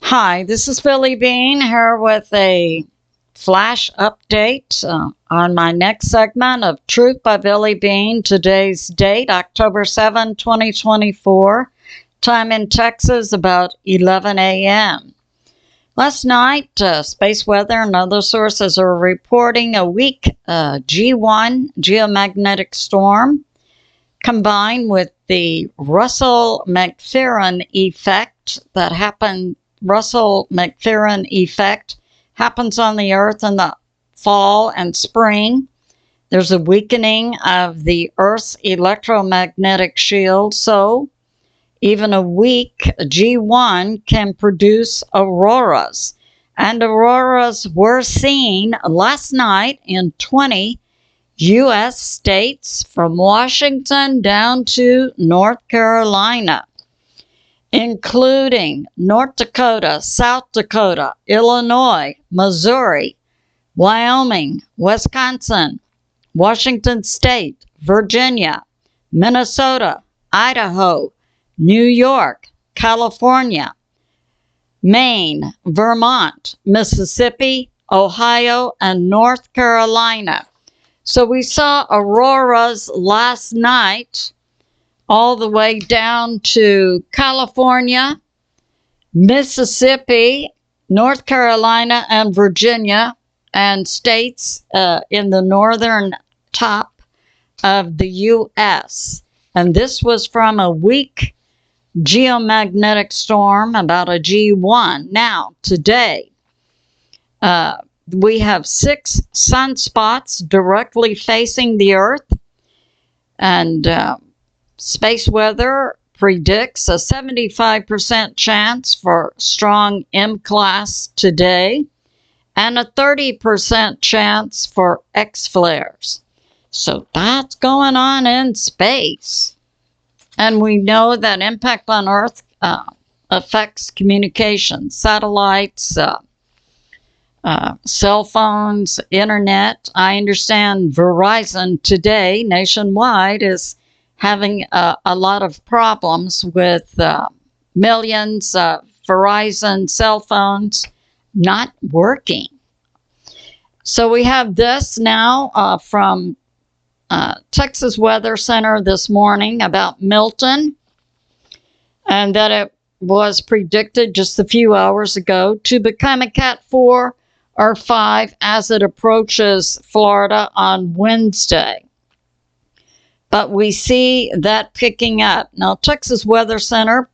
Hi, this is Billie Beene here with a flash update on my next segment of Truth by Billie Beene. Today's date, October 7, 2024. Time in Texas, about 11 a.m. Last night, space weather and other sources are reporting a weak G1 geomagnetic storm combined with the Russell-McPherson effect that happened. Russell-McPherson effect happens on the Earth in the fall and spring. There's a weakening of the Earth's electromagnetic shield, so even a weak G1 can produce auroras. And auroras were seen last night in 20 U.S. states from Washington down to North Carolina, including North Dakota, South Dakota, Illinois, Missouri, Wyoming, Wisconsin, Washington State, Virginia, Minnesota, Idaho, New York, California, Maine, Vermont, Mississippi, Ohio, and North Carolina. So we saw auroras last night all the way down to California, Mississippi, North Carolina, and Virginia, and states in the northern top of the U.S. And this was from a weak geomagnetic storm, about a G1. Now, today, we have 6 sunspots directly facing the Earth, and space weather predicts a 75% chance for strong M-class today and a 30% chance for X-flares. So that's going on in space. And we know that impact on Earth affects communication, satellites, cell phones, internet. I understand Verizon today, nationwide, is having a lot of problems with millions of Verizon cell phones not working. So we have this now from Texas Weather Center this morning about Milton, and that it was predicted just a few hours ago to become a Cat 4 or 5 as it approaches Florida on Wednesday. But we see that picking up. Now, Texas Weather Center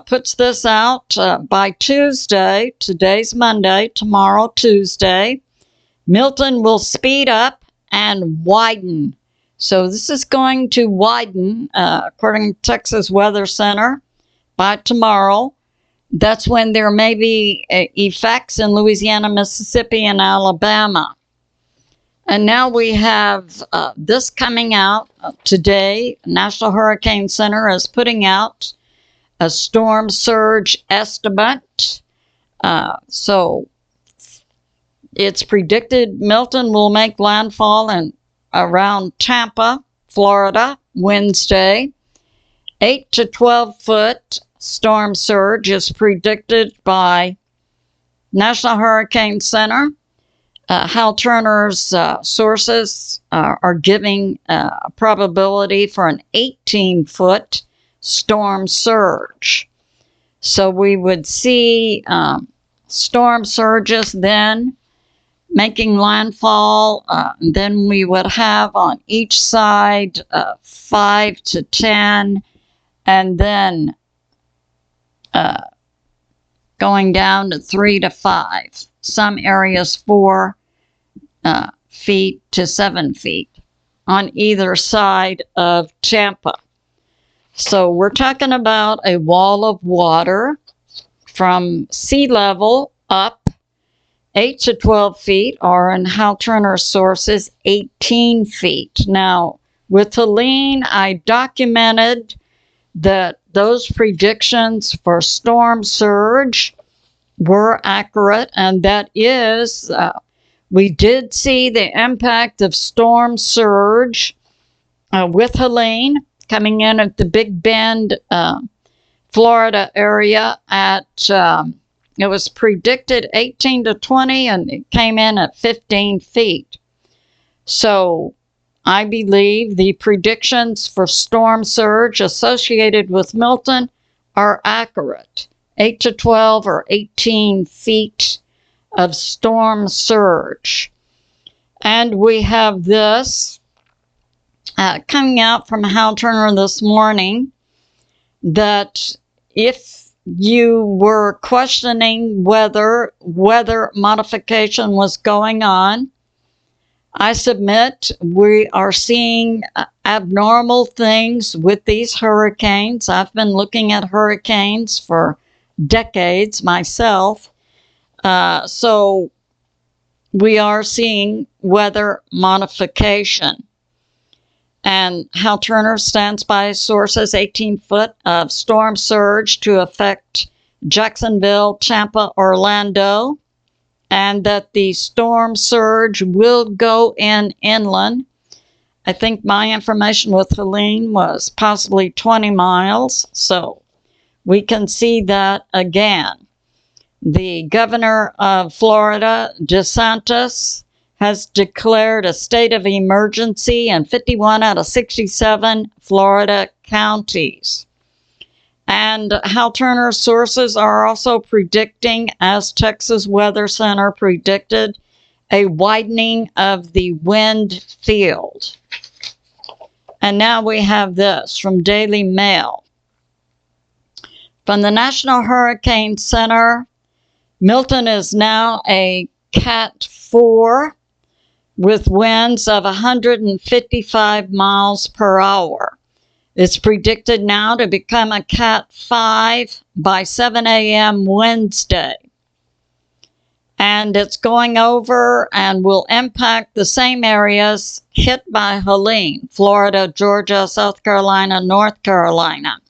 puts this out by Tuesday. Today's Monday, tomorrow, Tuesday. Milton will speed up and widen. So this is going to widen, according to Texas Weather Center, by tomorrow. That's when there may be effects in Louisiana, Mississippi, and Alabama. And now we have this coming out today. National Hurricane Center is putting out a storm surge estimate. So it's predicted Milton will make landfall in around Tampa, Florida, Wednesday. 8 to 12 foot storm surge is predicted by National Hurricane Center. Hal Turner's sources are giving a probability for an 18-foot storm surge. So we would see storm surges then making landfall. Then we would have on each side 5 to 10, and then going down to 3 to 5. Some areas 4 feet to 7 feet on either side of Tampa. So we're talking about a wall of water from sea level up 8 to 12 feet, or in Hal Turner's sources, 18 feet. Now, with Helene, I documented that those predictions for storm surge were accurate, and that is, we did see the impact of storm surge with Helene coming in at the Big Bend, Florida area at It was predicted 18 to 20, and it came in at 15 feet. So I believe the predictions for storm surge associated with Milton are accurate. 8 to 12 or 18 feet of storm surge. And we have this coming out from Hal Turner this morning, that if you were questioning whether weather modification was going on, I submit we are seeing abnormal things with these hurricanes. I've been looking at hurricanes for decades myself. So we are seeing weather modification. And Hal Turner stands by sources 18 foot of storm surge to affect Jacksonville, Tampa, Orlando, and that the storm surge will go inland. I think my information with Helene was possibly 20 miles, so we can see that again. The governor of Florida, DeSantis, has declared a state of emergency in 51 out of 67 Florida counties. And Hal Turner's sources are also predicting, as Texas Weather Center predicted, a widening of the wind field. And now we have this from Daily Mail. From the National Hurricane Center, Milton is now a Cat 4 with winds of 155 miles per hour. It's predicted now to become a Cat 5 by 7 a.m. Wednesday. And it's going over and will impact the same areas hit by Helene: Florida, Georgia, South Carolina, North Carolina.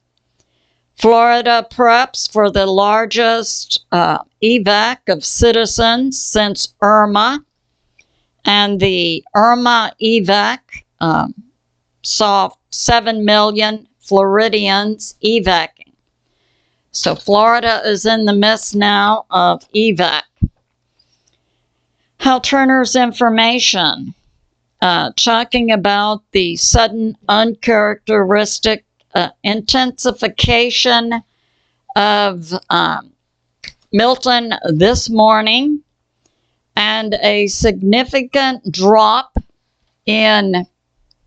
Florida preps for the largest evac of citizens since Irma. And the Irma evac saw 7 million Floridians evacing. So Florida is in the midst now of evac. Hal Turner's information talking about the sudden uncharacteristic intensification of Milton this morning, and a significant drop in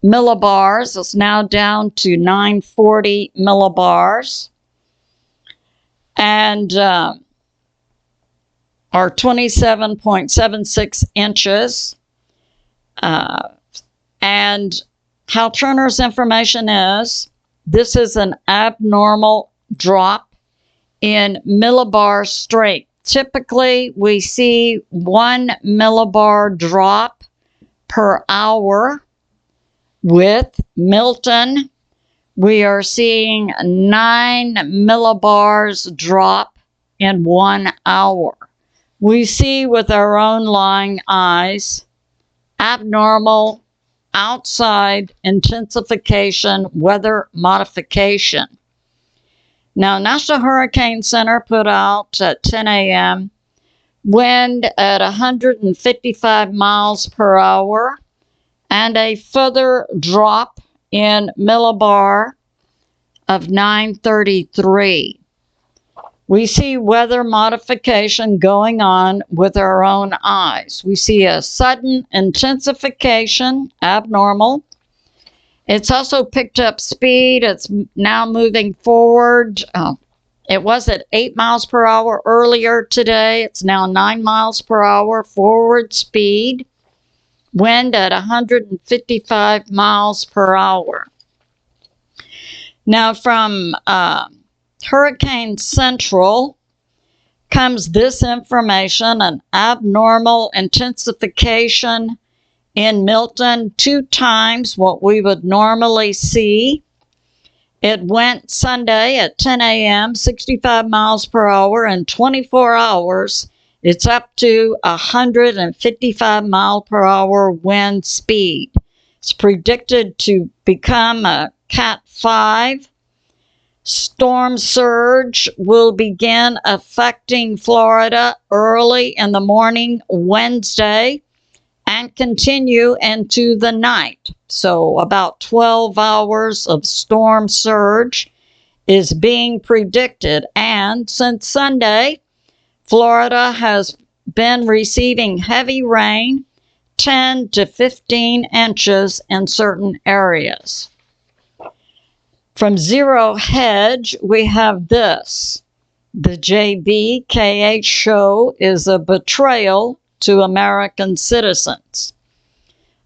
millibars. It's now down to 940 millibars, and or 27.76 inches. And Hal Turner's information is, this is an abnormal drop in millibar strength. Typically, we see 1 millibar drop per hour. With Milton, we are seeing 9 millibars drop in 1 hour. We see with our own lying eyes abnormal outside intensification weather modification. Now, National Hurricane Center put out at 10 a.m. wind at 155 miles per hour and a further drop in millibar of 933. We see weather modification going on with our own eyes. We see a sudden intensification, abnormal. It's also picked up speed. It's now moving forward. It was at 8 miles per hour earlier today. It's now 9 miles per hour forward speed. Wind at 155 miles per hour. Now from Hurricane Central comes this information: an abnormal intensification in Milton, 2 times what we would normally see. It went Sunday at 10 a.m., 65 miles per hour. In 24 hours, it's up to 155 mile per hour wind speed. It's predicted to become a Cat 5 Storm surge will begin affecting Florida early in the morning Wednesday and continue into the night. So about 12 hours of storm surge is being predicted. And since Sunday, Florida has been receiving heavy rain, 10 to 15 inches in certain areas. From Zero Hedge, we have this. The JBKH show is a betrayal to American citizens.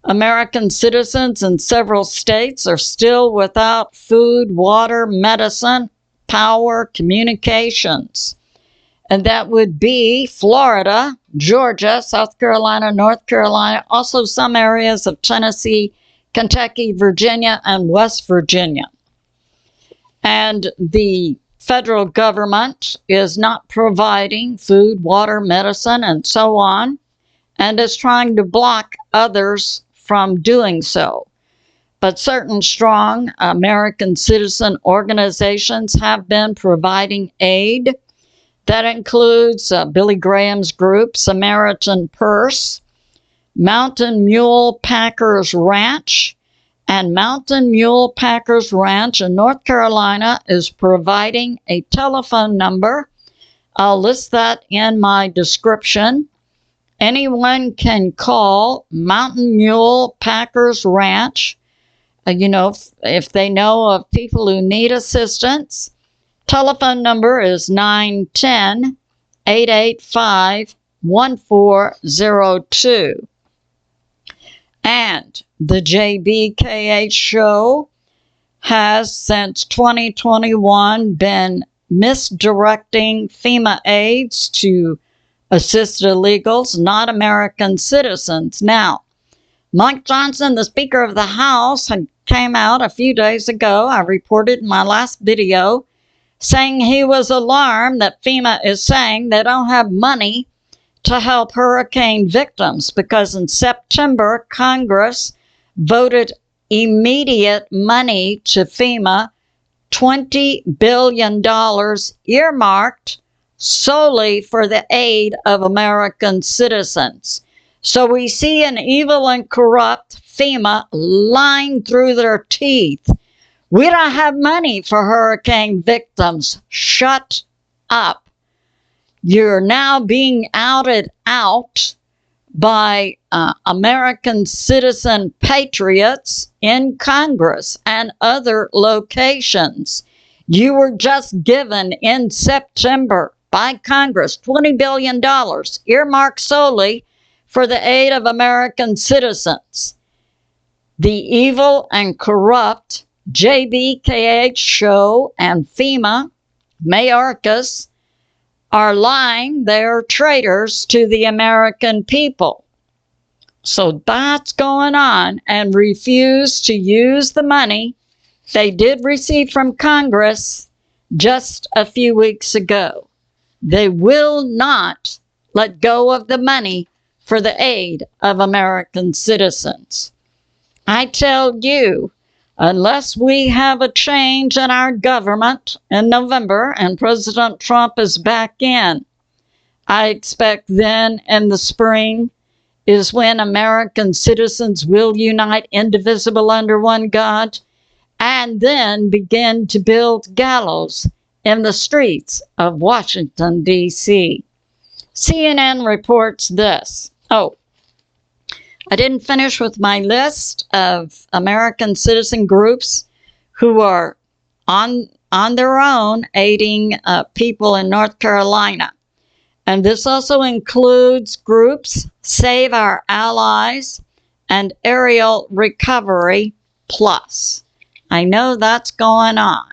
American citizens in several states are still without food, water, medicine, power, communications. And that would be Florida, Georgia, South Carolina, North Carolina, also some areas of Tennessee, Kentucky, Virginia, and West Virginia. And the federal government is not providing food, water, medicine, and so on, and is trying to block others from doing so. But certain strong American citizen organizations have been providing aid. That includes Billy Graham's group, Samaritan Purse, Mountain Mule Packers Ranch, and Mountain Mule Packers Ranch in North Carolina is providing a telephone number. I'll list that in my description. Anyone can call Mountain Mule Packers Ranch, if they know of people who need assistance. Telephone number is 910-885-1402. And the JBKH show has since 2021 been misdirecting FEMA aids to assist illegals, not American citizens. Now, Mike Johnson, the Speaker of the House, came out a few days ago. I reported in my last video saying he was alarmed that FEMA is saying they don't have money to help hurricane victims because in September, Congress voted immediate money to FEMA, $20 billion earmarked solely for the aid of American citizens. So we see an evil and corrupt FEMA lying through their teeth. We don't have money for hurricane victims. Shut up. You're now being outed out by American citizen patriots in Congress and other locations. You were just given in September by Congress $20 billion earmarked solely for the aid of American citizens. The evil and corrupt JBKH show and FEMA, Mayorkas, are lying. They're traitors to the American people. So that's going on, and refuse to use the money they did receive from Congress just a few weeks ago. They will not let go of the money for the aid of American citizens. I tell you, unless we have a change in our government in November and President Trump is back in, I expect then in the spring is when American citizens will unite indivisible under one God and then begin to build gallows in the streets of Washington, D.C. CNN reports this. Oh, I didn't finish with my list of American citizen groups who are on their own aiding people in North Carolina. And this also includes groups Save Our Allies and Aerial Recovery Plus. I know that's going on.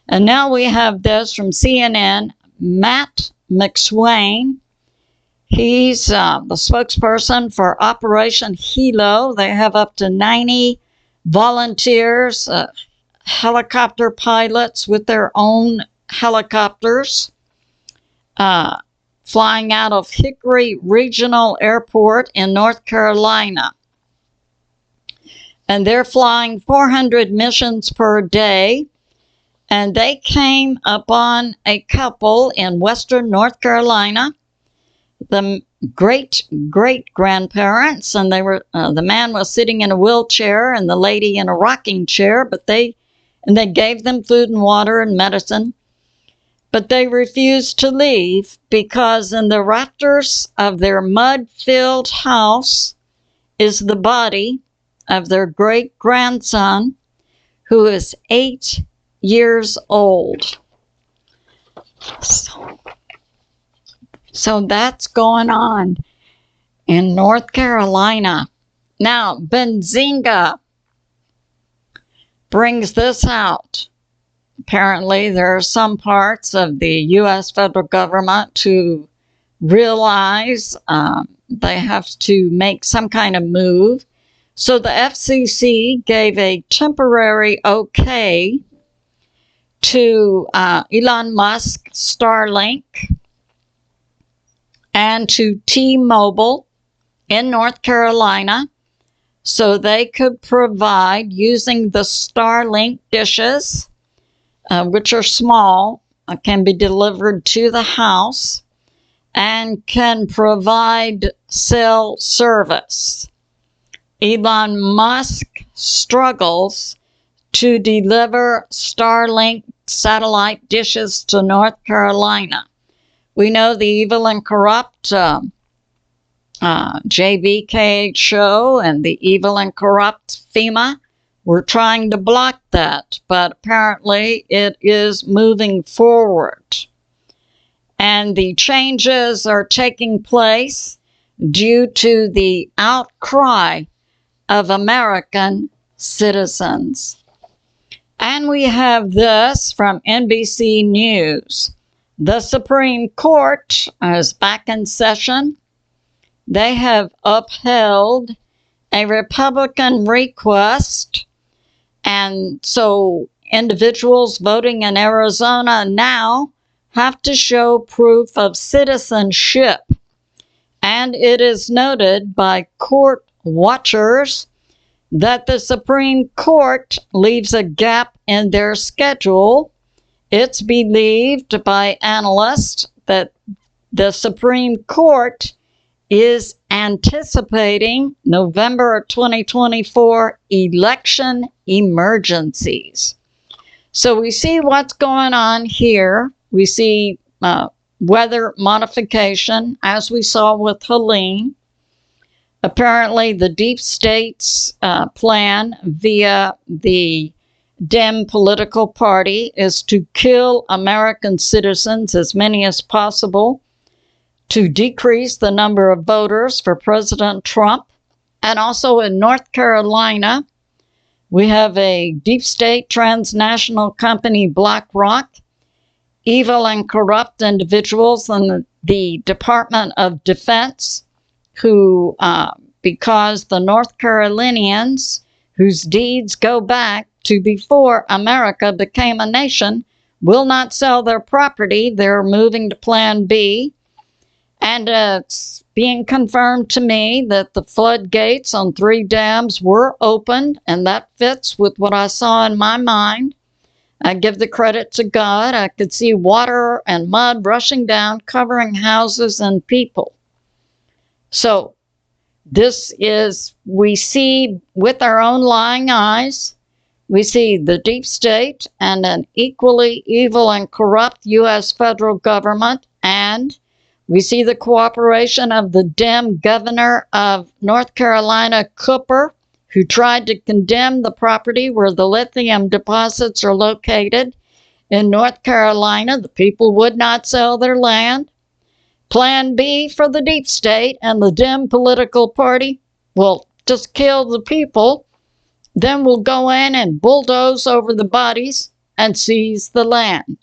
And now we have this from CNN, Matt McSwain. He's the spokesperson for Operation Hilo. They have up to 90 volunteers, helicopter pilots with their own helicopters, flying out of Hickory Regional Airport in North Carolina. And they're flying 400 missions per day. And they came upon a couple in western North Carolina, the great-great-grandparents, and they were the man was sitting in a wheelchair and the lady in a rocking chair, but they gave them food and water and medicine, but they refused to leave because in the rafters of their mud-filled house is the body of their great-grandson, who is 8 years old. So that's going on in North Carolina. Now, Benzinga brings this out. Apparently, there are some parts of the U.S. federal government who realize they have to make some kind of move. So the FCC gave a temporary okay to Elon Musk Starlink and to T-Mobile in North Carolina so they could provide, using the Starlink dishes, which are small, can be delivered to the house, and can provide cell service. Elon Musk struggles to deliver Starlink satellite dishes to North Carolina. We know the evil and corrupt JVK show and the evil and corrupt FEMA were trying to block that, but apparently it is moving forward. And the changes are taking place due to the outcry of American citizens. And we have this from NBC News. The Supreme Court is back in session. They have upheld a Republican request, and so individuals voting in Arizona now have to show proof of citizenship. And it is noted by court watchers that the Supreme Court leaves a gap in their schedule. It's believed by analysts that the Supreme Court is anticipating November 2024 election emergencies. So we see what's going on here. We see weather modification, as we saw with Helene. Apparently, the deep state's plan via the Dem political party is to kill American citizens, as many as possible, to decrease the number of voters for President Trump. And also in North Carolina, we have a deep state transnational company, BlackRock, evil and corrupt individuals in the Department of Defense who, because the North Carolinians, whose deeds go back to before America became a nation, will not sell their property. They're moving to Plan B. And it's being confirmed to me that the floodgates on 3 dams were opened, and that fits with what I saw in my mind. I give the credit to God. I could see water and mud rushing down, covering houses and people. So this is, we see with our own lying eyes, we see the deep state and an equally evil and corrupt U.S. federal government, and we see the cooperation of the Dem governor of North Carolina, Cooper, who tried to condemn the property where the lithium deposits are located in North Carolina. The people would not sell their land. Plan B for the deep state and the Dem political party will just kill the people. Then we'll go in and bulldoze over the bodies and seize the land.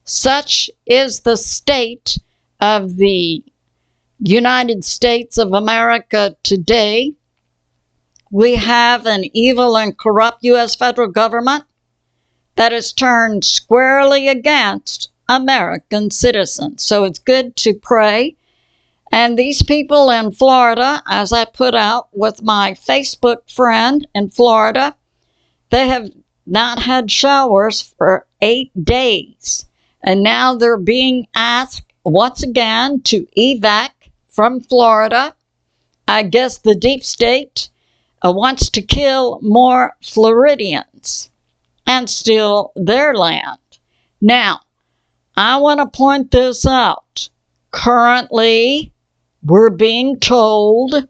Such is the state of the United States of America today. We have an evil and corrupt U.S. federal government that is turned squarely against American citizens. So it's good to pray. And these people in Florida, as I put out with my Facebook friend in Florida, they have not had showers for 8 days. And now they're being asked once again to evac from Florida. I guess the deep state wants to kill more Floridians and steal their land. Now, I want to point this out. Currently, we're being told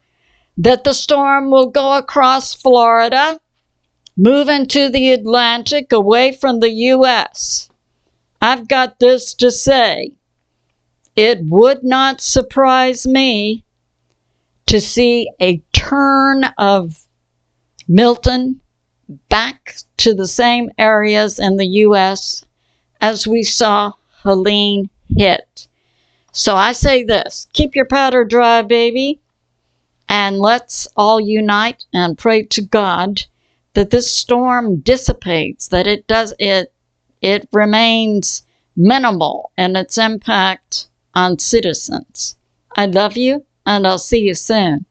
that the storm will go across Florida, move into the Atlantic away from the U.S. I've got this to say. It would not surprise me to see a turn of Milton back to the same areas in the U.S. as we saw Helene hit. So I say this, keep your powder dry, baby, and let's all unite and pray to God that this storm dissipates, that it remains minimal in its impact on citizens. I love you, and I'll see you soon.